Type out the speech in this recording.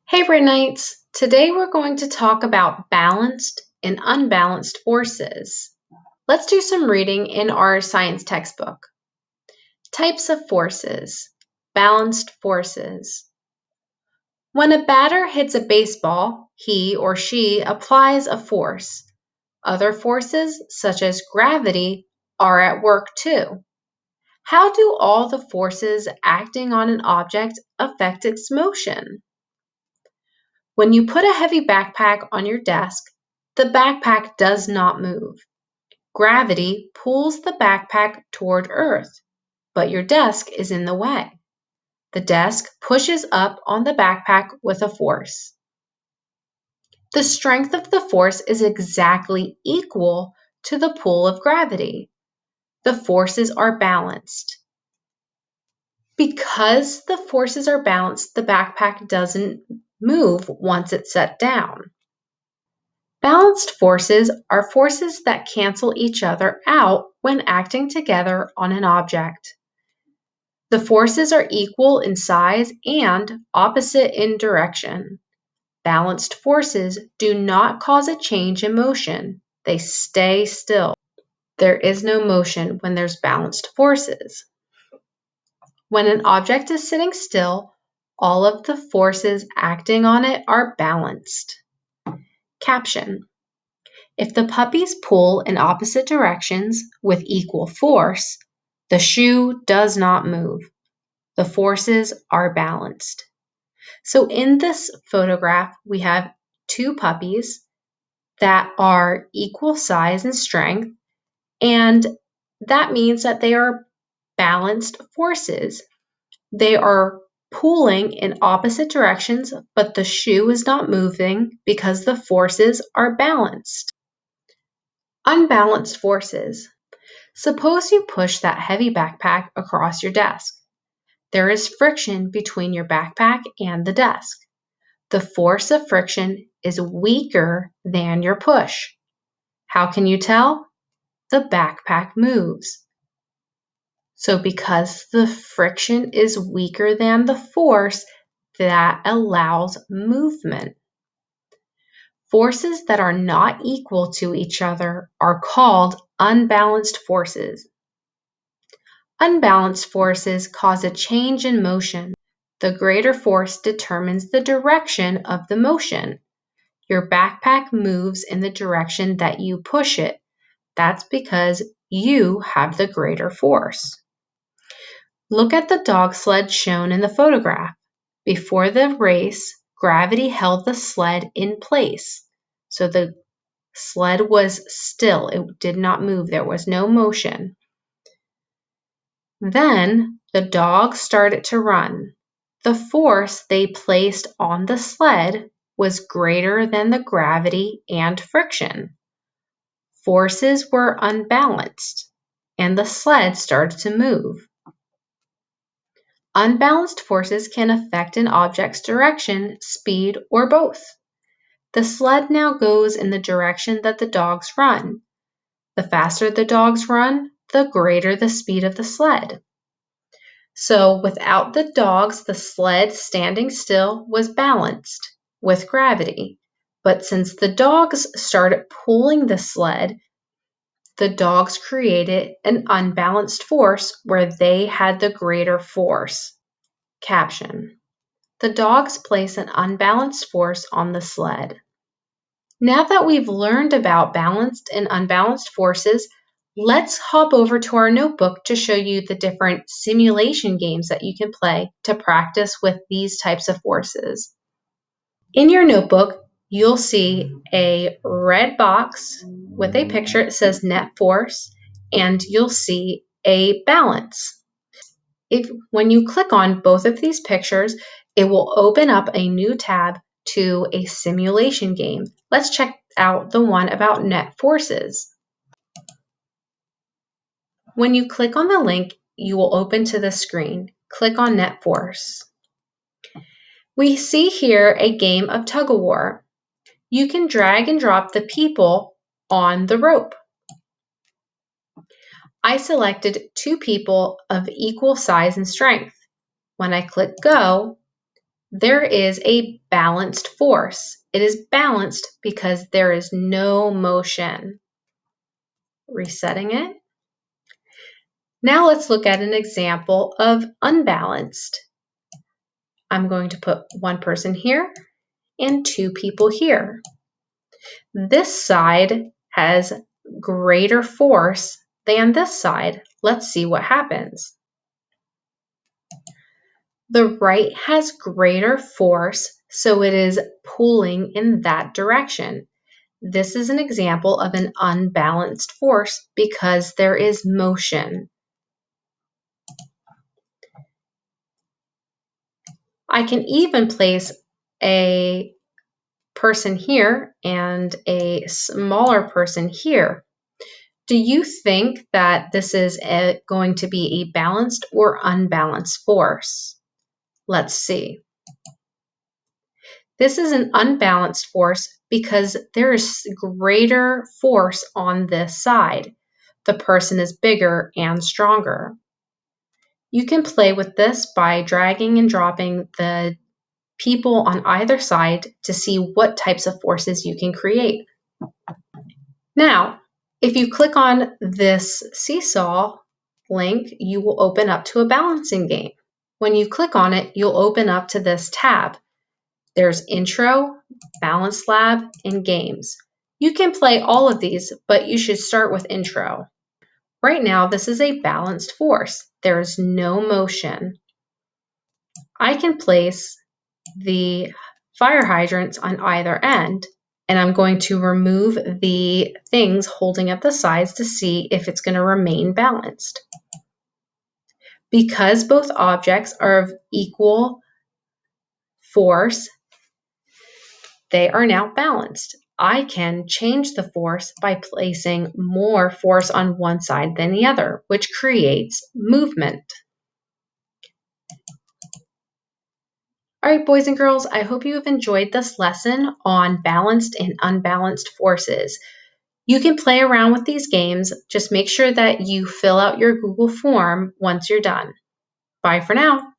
Hey Renites! Today we're going to talk about balanced and unbalanced forces. Let's do some reading in our science textbook. Types of forces. Balanced forces. When a batter hits a baseball, he or she applies a force. Other forces, such as gravity, are at work too. How do all the forces acting on an object affect its motion? When you put a heavy backpack on your desk, the backpack does not move. Gravity pulls the backpack toward Earth, but your desk is in the way. The desk pushes up on the backpack with a force. The strength of the force is exactly equal to the pull of gravity. The forces are balanced. Because the forces are balanced, the backpack doesn't move once it's set down. Balanced forces are forces that cancel each other out when acting together on an object. The forces are equal in size and opposite in direction. Balanced forces do not cause a change in motion. They stay still. There is no motion when there's balanced forces. When an object is sitting still, all of the forces acting on it are balanced. Caption. If the puppies pull in opposite directions with equal force, the shoe does not move. The forces are balanced. So in this photograph, we have two puppies that are equal size and strength, and that means that they are balanced forces. They are pulling in opposite directions, but the shoe is not moving because the forces are balanced. Unbalanced forces. Suppose you push that heavy backpack across your desk. There is friction between your backpack and the desk. The force of friction is weaker than your push. How can you tell? The backpack moves. So because the friction is weaker than the force, that allows movement. Forces that are not equal to each other are called unbalanced forces. Unbalanced forces cause a change in motion. The greater force determines the direction of the motion. Your backpack moves in the direction that you push it. That's because you have the greater force. Look at the dog sled shown in the photograph. Before the race, gravity held the sled in place. So the sled was still. It did not move. There was no motion. Then the dogs started to run. The force they placed on the sled was greater than the gravity and friction. Forces were unbalanced, and the sled started to move. Unbalanced forces can affect an object's direction, speed, or both. The sled now goes in the direction that the dogs run. The faster the dogs run, the greater the speed of the sled. So without the dogs, the sled standing still was balanced with gravity. But since the dogs started pulling the sled, the dogs created an unbalanced force where they had the greater force. Caption. The dogs place an unbalanced force on the sled. Now that we've learned about balanced and unbalanced forces, let's hop over to our notebook to show you the different simulation games that you can play to practice with these types of forces. In your notebook, you'll see a red box with a picture. It says net force, and you'll see a balance. When you click on both of these pictures, it will open up a new tab to a simulation game. Let's check out the one about net forces. When you click on the link, you will open to the screen. Click on net force. We see here a game of tug-of-war. You can drag and drop the people on the rope. I selected two people of equal size and strength. When I click go, there is a balanced force. It is balanced because there is no motion. Resetting it. Now let's look at an example of unbalanced. I'm going to put one person here and two people here. This side has greater force than this side. Let's see what happens. The right has greater force, so it is pulling in that direction. This is an example of an unbalanced force because there is motion. I can even place a person here and a smaller person here. Do you think that this is going to be a balanced or unbalanced force? Let's see. This is an unbalanced force because there is greater force on this side. The person is bigger and stronger. You can play with this by dragging and dropping the people on either side to see what types of forces you can create. Now, if you click on this seesaw link, you will open up to a balancing game. When you click on it, you'll open up to this tab. There's Intro, Balance Lab, and Games. You can play all of these, but you should start with Intro. Right now, this is a balanced force. There is no motion. I can place the fire hydrants on either end, and I'm going to remove the things holding up the sides to see if it's going to remain balanced. Because both objects are of equal force, they are now balanced. I can change the force by placing more force on one side than the other, which creates movement. All right, boys and girls, I hope you have enjoyed this lesson on balanced and unbalanced forces. You can play around with these games. Just make sure that you fill out your Google form once you're done. Bye for now.